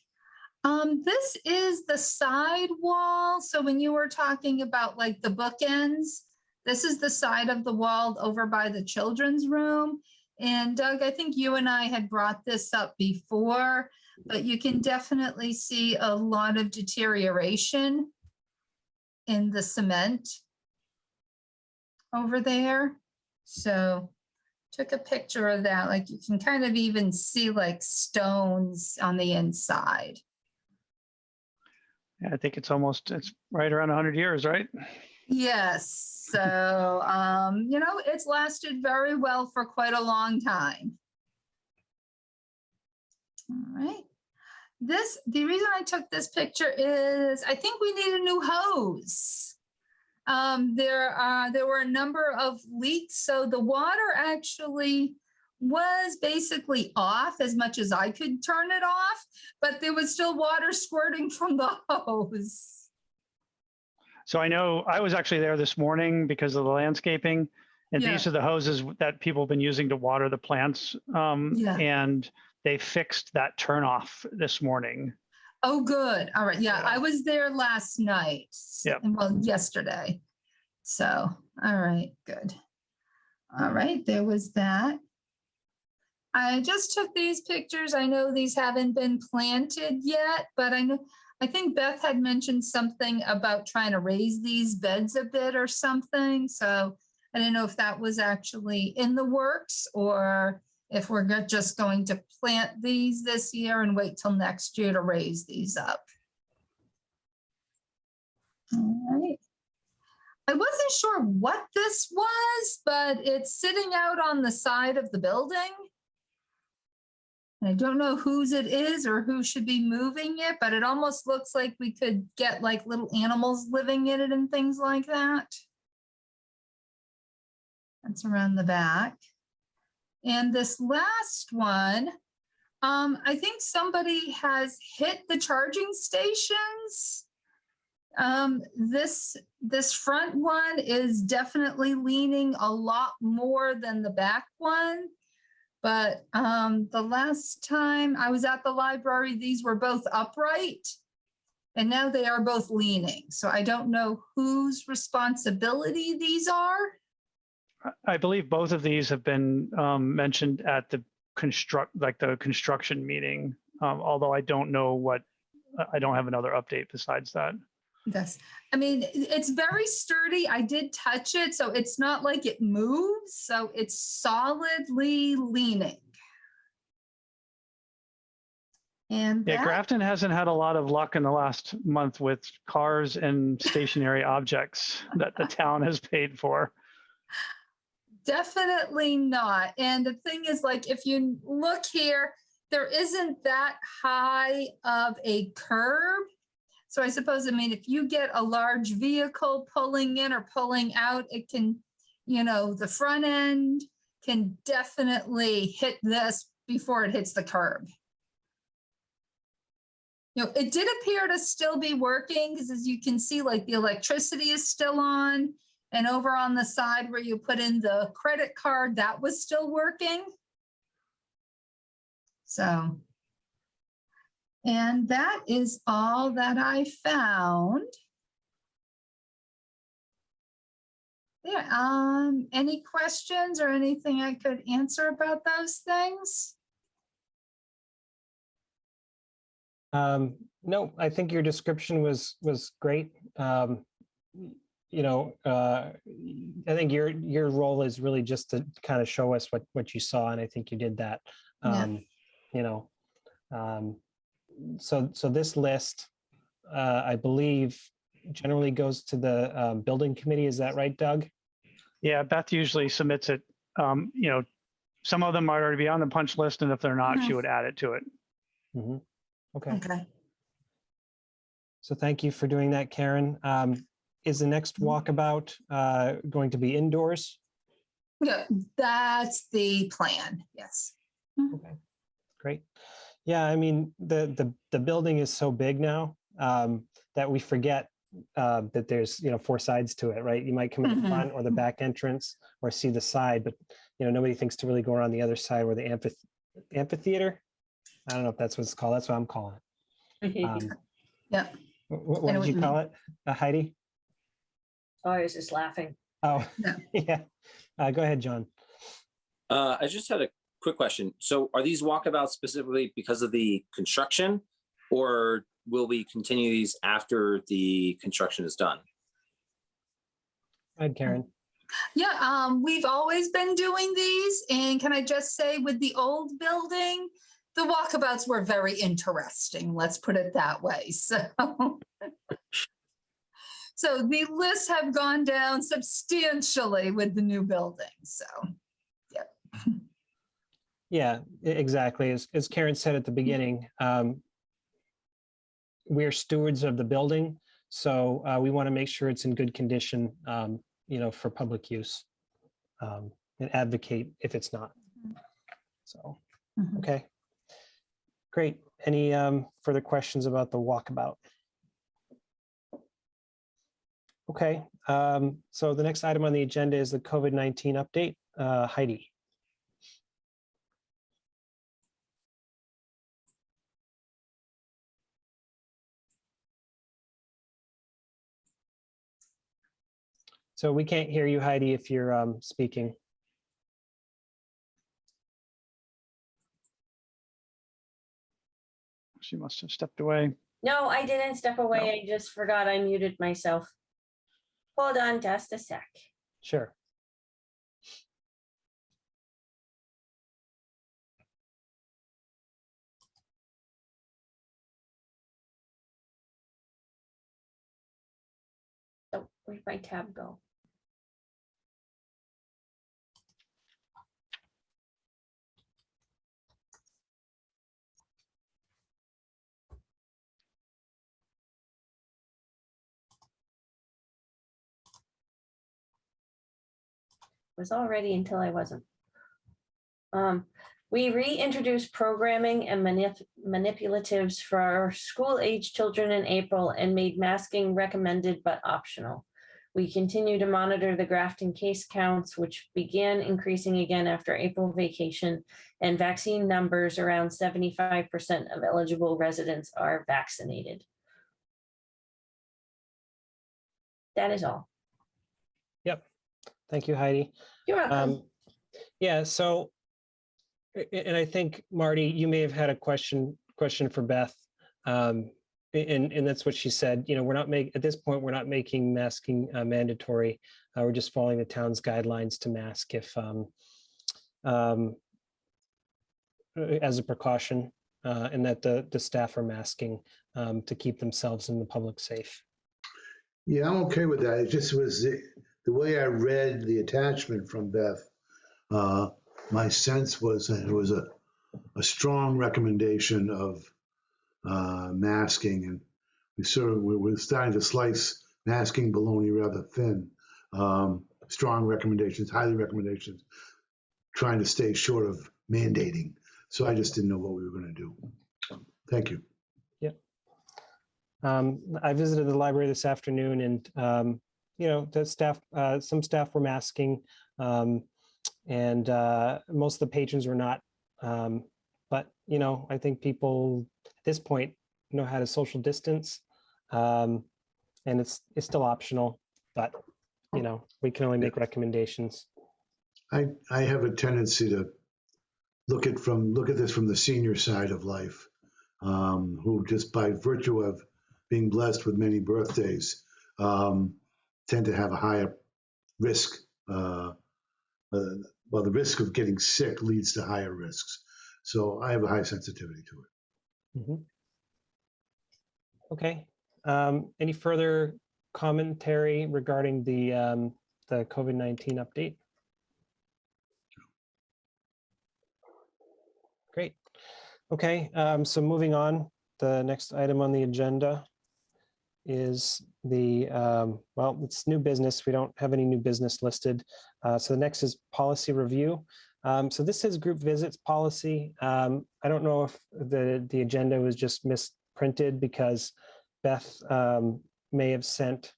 This is the side wall. So when you were talking about like the bookends, this is the side of the wall over by the children's room. And Doug, I think you and I had brought this up before, but you can definitely see a lot of deterioration in the cement over there. So took a picture of that. Like you can kind of even see like stones on the inside. Yeah, I think it's right around 100 years, right? Yes, so, it's lasted very well for quite a long time. All right. The reason I took this picture is I think we need a new hose. There were a number of leaks, so the water actually was basically off as much as I could turn it off, but there was still water squirting from the hose. So I know I was actually there this morning because of the landscaping, and these Yeah. are the hoses that people have been using to water the plants. Yeah. And they fixed that turnoff this morning. Oh, good. All right. Yeah, Yeah. I was there last night. Yep. Well, yesterday. So, all right, good. All right, there was that. I just took these pictures. I know these haven't been planted yet, but I think Beth had mentioned something about trying to raise these beds a bit or something. So I didn't know if that was actually in the works or if we're just going to plant these this year and wait till next year to raise these up. All right. I wasn't sure what this was, but it's sitting out on the side of the building. And I don't know whose it is or who should be moving it, but it almost looks like we could get like little animals living in it and things like that. That's around the back. And this last one, I think somebody has hit the charging stations. This front one is definitely leaning a lot more than the back one. But the last time I was at the library, these were both upright. And now they are both leaning. So I don't know whose responsibility these are. I believe both of these have been mentioned at the construction meeting. Although I don't know I don't have another update besides that. Yes, I mean, it's very sturdy. I did touch it, so it's not like it moves. So it's solidly leaning. And Yeah, that, Grafton hasn't had a lot of luck in the last month with cars and stationary objects that the town has paid for. definitely not. And the thing is, like, if you look here, there isn't that high of a curb. So I suppose, I mean, if you get a large vehicle pulling in or pulling out, it can, you know, the front end can definitely hit this before it hits the curb. You know, it did appear to still be working because as you can see, like the electricity is still on, and over on the side where you put in the credit card, that was still working. So, and that is all that I found. Yeah, any questions or anything I could answer about those things? No, I think your description was great. You know, I think your role is really just to kind of show us what you saw, and I think you did that. You know, so this list, I believe, generally goes to the building committee. Is that right, Doug? Yeah, Beth usually submits it. You know, some of them might already be on the punch list, and if they're not, she would add it to it. Mm-hmm. Okay. Okay. So thank you for doing that, Karen. Is the next walkabout going to be indoors? Yeah, that's the plan. Yes. Okay, great. Yeah, I mean, the building is so big now that we forget that there's, you know, 4 sides to it, right? You might come in the front or the back entrance or see the side, but, you know, nobody thinks to really go around the other side where the amphitheater. I don't know if that's what it's called. That's what I'm calling it. Yeah. What did you call it, Heidi? Oh, I was just laughing. Oh, No. yeah. Go ahead, John. I just had a quick question. So are these walkabouts specifically because of the construction, or will we continue these after the construction is done? Go ahead, Karen. Yeah, we've always been doing these, and can I just say with the old building, the walkabouts were very interesting, let's put it that way. So the lists have gone down substantially with the new building, so, yeah. Yeah, exactly. As Karen said at the beginning, we're stewards of the building, so we want to make sure it's in good condition, you know, for public use, and advocate if it's not. So, okay, great. Any further questions about the walkabout? Okay, so the next item on the agenda is the COVID-19 update. Heidi. So we can't hear you, Heidi, if you're speaking. She must have stepped away. No, I didn't step away. I just forgot I muted myself. Hold on just a sec. Sure. Oh, where'd my tab go? Was all ready until I wasn't. We reintroduced programming and manipulatives for our school-age children in April and made masking recommended but optional. We continue to monitor the Grafton case counts, which began increasing again after April vacation, and vaccine numbers around 75% of eligible residents are vaccinated. That is all. Yep. Thank you, Heidi. You're welcome. Yeah, so, and I think, Marty, you may have had a question for Beth. And that's what she said. You know, we're not at this point, we're not making masking mandatory. We're just following the town's guidelines to mask if, as a precaution, and that the staff are masking to keep themselves and the public safe. Yeah, I'm okay with that. It just was the way I read the attachment from Beth. My sense was that it was a strong recommendation of masking, and we're starting to slice masking bologna rather thin. Strong recommendations, highly recommendations, trying to stay short of mandating. So I just didn't know what we were going to do. Thank you. I visited the library this afternoon, and the staff, some staff were masking, and most of the patrons were not. But I think people at this point know how to social distance, and it's still optional. But we can only make recommendations. I have a tendency to look at this from the senior side of life, who just by virtue of being blessed with many birthdays, tend to have a higher risk. Well, the risk of getting sick leads to higher risks. So I have a high sensitivity to it. Mm-hmm. Okay. Any further commentary regarding the COVID-19 update? Great. Okay. So moving on, the next item on the agenda is it's new business. We don't have any new business listed. So the next is policy review. So this is group visits policy. I don't know if the agenda was just misprinted because Beth may have sent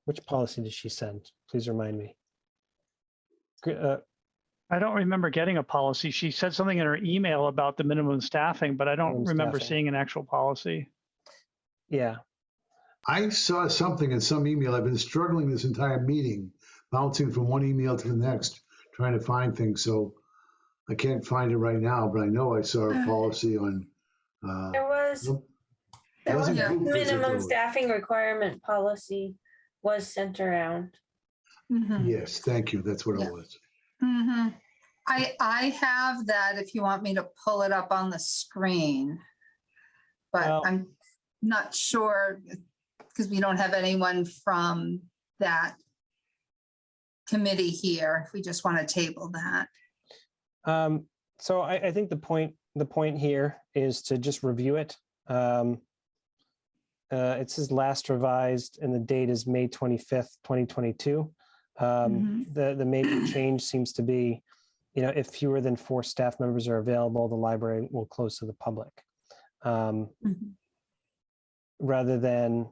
which policy did she send? Please remind me. I don't remember getting a policy. She said something in her email about the minimum staffing, but I don't remember seeing an actual policy. Yeah. I saw something in some email. I've been struggling this entire meeting, bouncing from one email to the next, trying to find things. So I can't find it right now, but I know I saw a policy on. There was minimum staffing requirement policy was sent around. Mhm. Yes, thank you. That's what it was. Mm-hmm. I have that if you want me to pull it up on the screen, but Well, I'm not sure because we don't have anyone from that committee here. If we just want to table that. So I think the point here is to just review it. It says last revised and the date is May 25th, 2022. The major change seems to be, if fewer than 4 staff members are available, the library will close to the public. Rather than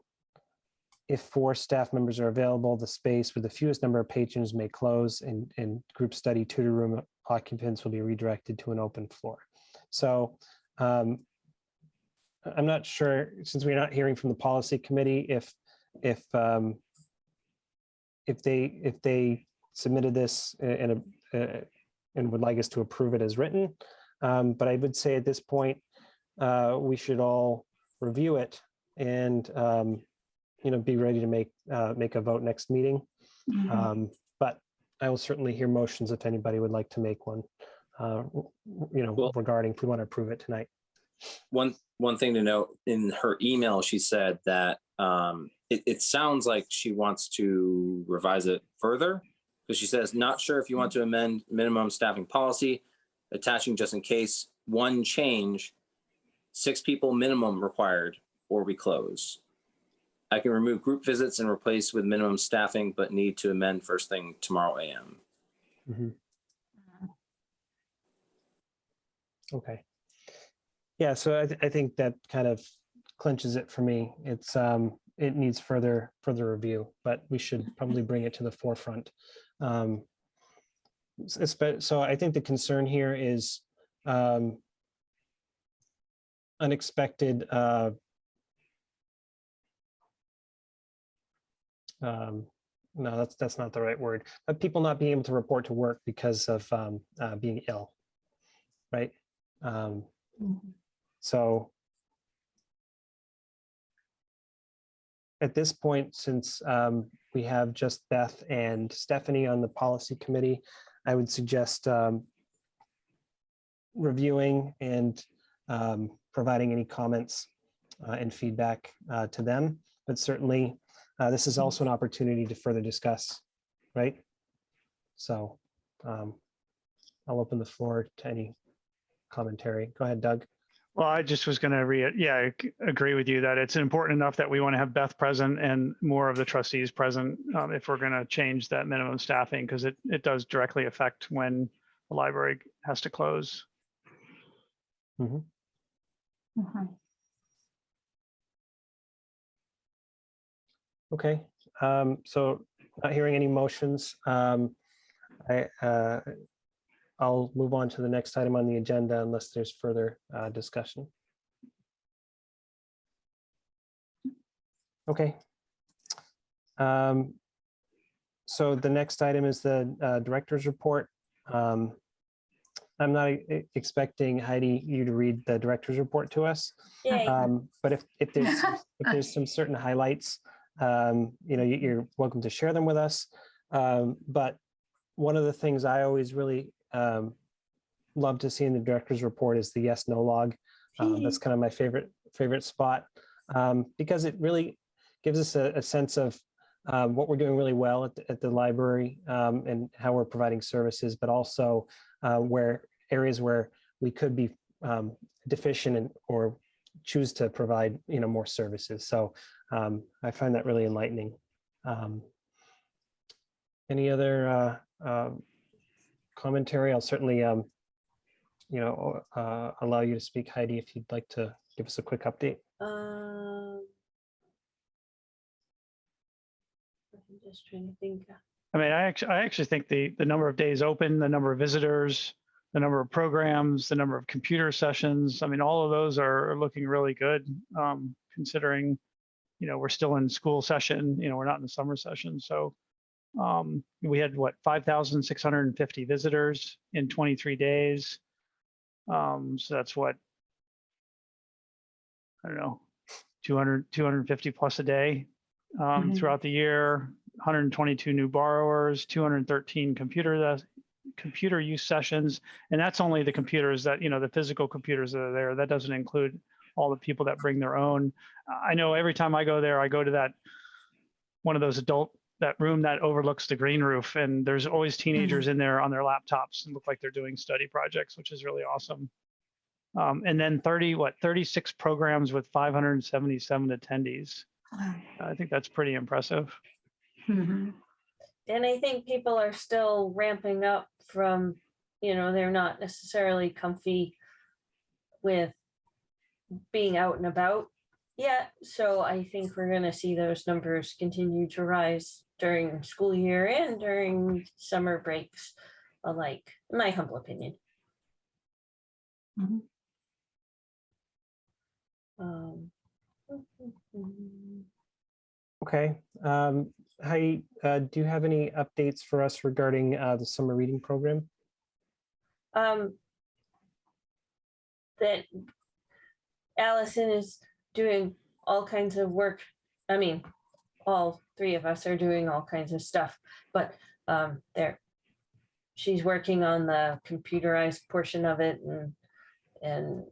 if 4 staff members are available, the space with the fewest number of patrons may close and group study tutor room occupants will be redirected to an open floor. So I'm not sure, since we're not hearing from the policy committee, if they submitted this and would like us to approve it as written. But I would say at this point, we should all review it and be ready to make a vote next meeting. But I will certainly hear motions if anybody would like to make one, regarding if we want to approve it tonight. One thing to note, in her email, she said that it sounds like she wants to revise it further, because she says, not sure if you want to amend minimum staffing policy, attaching just in case, one change, 6 people minimum required, or we close. I can remove group visits and replace with minimum staffing, but need to amend first thing tomorrow AM. Okay. Yeah, so I think that kind of clinches it for me. It's it needs further review, but we should probably bring it to the forefront. So I think the concern here is unexpected. No, that's not the right word. But people not being able to report to work because of being ill, right? So at this point, since we have just Beth and Stephanie on the policy committee, I would suggest reviewing and providing any comments and feedback to them. But certainly, this is also an opportunity to further discuss, right? So I'll open the floor to any commentary. Go ahead, Doug. Well, I just was going to agree with you that it's important enough that we want to have Beth present and more of the trustees present if we're going to change that minimum staffing, because it does directly affect when the library has to close. Mhm. Okay, so not hearing any motions. I'll move on to the next item on the agenda unless there's further discussion. Okay. So the next item is the director's report. I'm not expecting Heidi, you to read the director's report to us. Yay. But if there's some certain highlights, you're welcome to share them with us. But one of the things I always really love to see in the director's report is the yes, no log. That's kind of my favorite spot because it really gives us a sense of what we're doing really well at the library and how we're providing services, but also where areas where we could be deficient or choose to provide more services. So I find that really enlightening. Any other commentary? I'll certainly allow you to speak, Heidi, if you'd like to give us a quick update. I'm just trying to think. I mean, I actually think the number of days open, the number of visitors, the number of programs, the number of computer sessions, I mean, all of those are looking really good, considering, we're still in school session, we're not in the summer session. So we had 5,650 visitors in 23 days. So that's I don't know, 250 plus a day throughout the year. 122 new borrowers, 213 computer use sessions, and that's only the computers that the physical computers that are there. That doesn't include all the people that bring their own. I know every time I go there, I go to that one of those that room that overlooks the green roof, and there's always teenagers in there on their laptops and look like they're doing study projects, which is really awesome. And then 36 programs with 577 attendees. I think that's pretty impressive. Mhm. And I think people are still ramping up from, they're not necessarily comfy with being out and about yet. So I think we're going to see those numbers continue to rise during school year and during summer breaks alike, in my humble opinion. Mhm. Okay. Heidi, do you have any updates for us regarding the summer reading program? That Allison is doing all kinds of work. I mean, all three of us are doing all kinds of stuff, but she's working on the computerized portion of it, and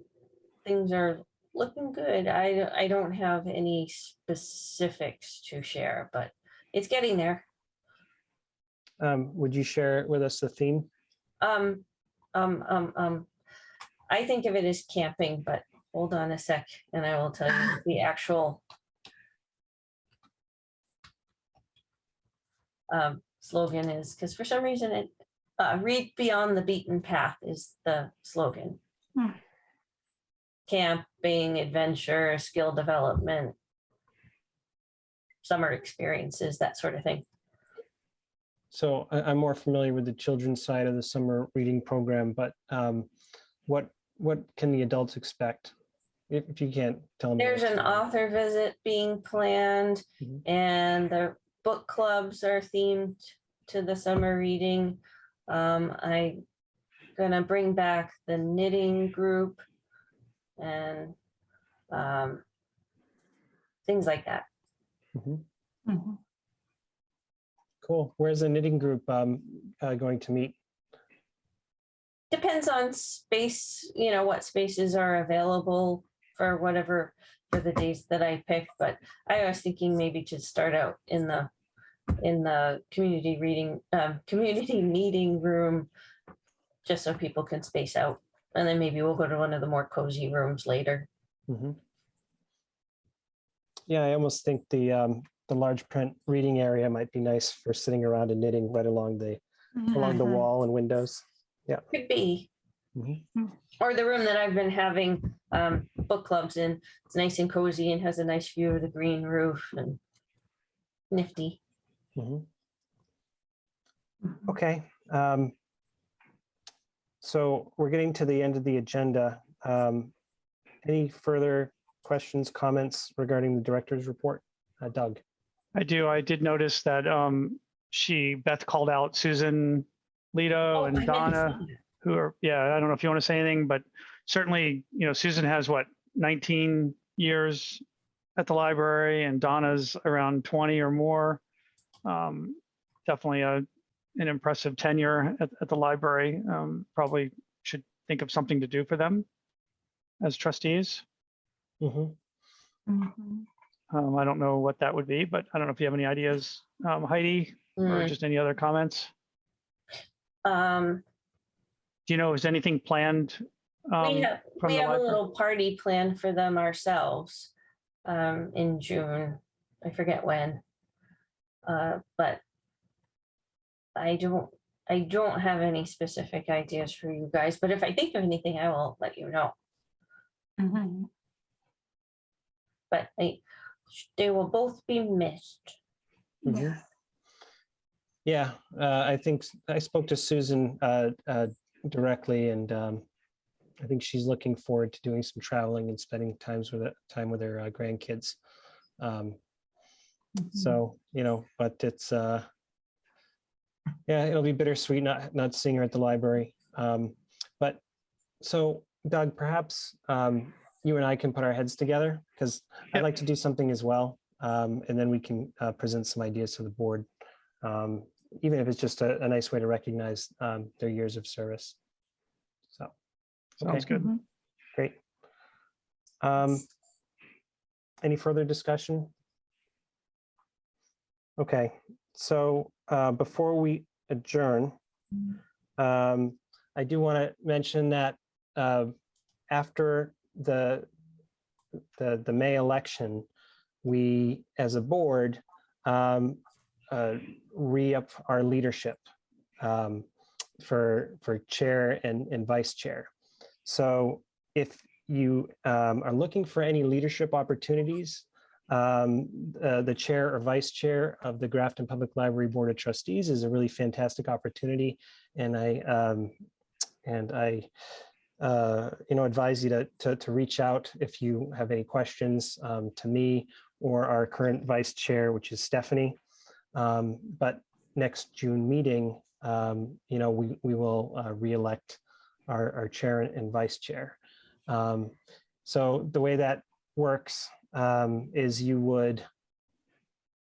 things are looking good. I don't have any specifics to share, but it's getting there. Would you share with us the theme? I think of it as camping, but hold on a sec and I will tell you the actual slogan is, because for some reason it read beyond the beaten path is the slogan. Camping, adventure, skill development, summer experiences, that sort of thing. So I'm more familiar with the children's side of the summer reading program, but what can the adults expect? If you can't tell me. There's an author visit being planned, and the book clubs are themed to the summer reading. I'm gonna bring back the knitting group and things like that. Cool. Where's the knitting group going to meet? Depends on space, what spaces are available for the days that I pick. But I was thinking maybe to start out in the community meeting room, just so people can space out. And then maybe we'll go to one of the more cozy rooms later. Mhm. Yeah, I almost think the large print reading area might be nice for sitting around and knitting right along the Mhm. wall and windows. Could be. Mhm. Or the room that I've been having book clubs in. It's nice and cozy and has a nice view of the green roof and nifty. Mhm. Mhm. Okay. So we're getting to the end of the agenda. Any further questions, comments regarding the director's report? Doug? I do. I did notice that Beth called out Susan, Lito, and Donna, who are, yeah, I don't know if you want to say anything, but certainly, Susan has what, 19 years at the library, and Donna's around 20 or more. Definitely an impressive tenure at the library. Probably should think of something to do for them as trustees. Mhm. Mhm. I don't know what that would be, but I don't know if you have any ideas, Heidi, or just any other comments. Um, Do you know, is anything planned? we have from the a library? little party planned for them ourselves in June. I forget when. But I don't have any specific ideas for you guys, but if I think of anything, I will let you know. Mhm. But they will both be missed. Mhm. Yeah, I think I spoke to Susan directly, and I think she's looking forward to doing some traveling and spending time with her grandkids. So, but it's yeah, it'll be bittersweet not seeing her at the library. But so, Doug, perhaps you and I can put our heads together, because I'd Yep. like to do something as well, and then we can present some ideas to the board. Even if it's just a nice way to recognize their years of service. So, Sounds good. Mhm. great. Any further discussion? Okay, so before we adjourn, I do want to mention that after the May election, we as a board re-up our leadership for chair and vice chair. So if you are looking for any leadership opportunities, the chair or vice chair of the Grafton Public Library Board of Trustees is a really fantastic opportunity, and I advise you to reach out if you have any questions to me or our current vice chair, which is Stephanie. But next June meeting, we will re-elect our chair and vice chair. So the way that works is you would,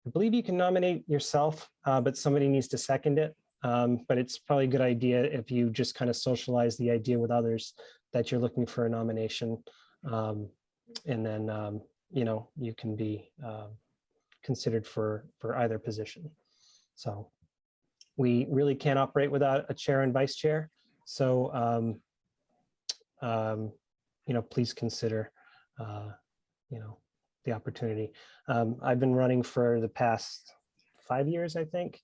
I believe you can nominate yourself, but somebody needs to second it. But it's probably a good idea if you just kind of socialize the idea with others that you're looking for a nomination. And then, you can be considered for either position. So we really can't operate without a chair and vice chair. So, please consider, the opportunity. I've been running for the past 5 years, I think,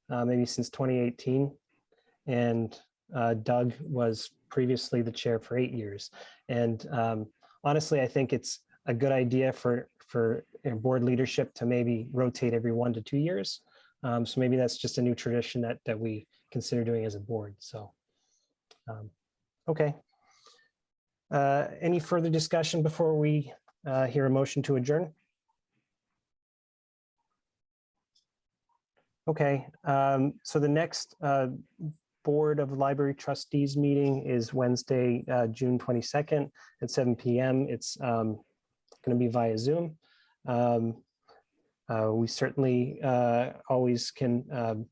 maybe since 2018. And Doug was previously the chair for 8 years. And honestly, I think it's a good idea for board leadership to maybe rotate every 1 to 2 years. So maybe that's just a new tradition that we consider doing as a board. So, okay. Any further discussion before we hear a motion to adjourn? Okay, so the next Board of Library Trustees meeting is Wednesday, June 22nd at 7 p.m. It's going to be via Zoom. We certainly always can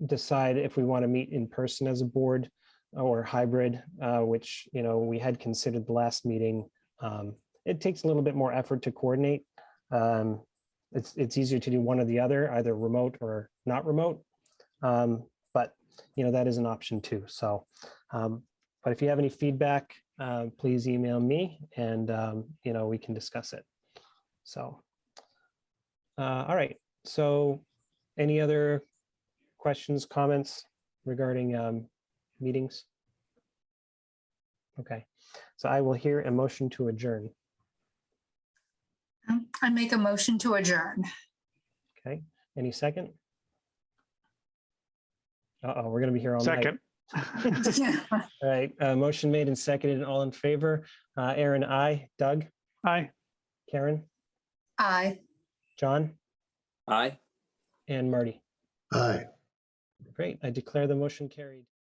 decide if we want to meet in person as a board or hybrid, which we had considered the last meeting. It takes a little bit more effort to coordinate. It's easier to do one or the other, either remote or not remote. But that is an option too. So But if you have any feedback, please email me and, we can discuss it. So, all right. So any other questions, comments regarding meetings? Okay, so I will hear a motion to adjourn. I make a motion to adjourn. Okay, any second? Uh-oh, we're gonna be here all night. Second. All right, motion made and seconded, all in favor. Aaron, aye. Doug? Aye. Karen? Aye. John? Aye. And Marty? Aye. Great, I declare the motion carried.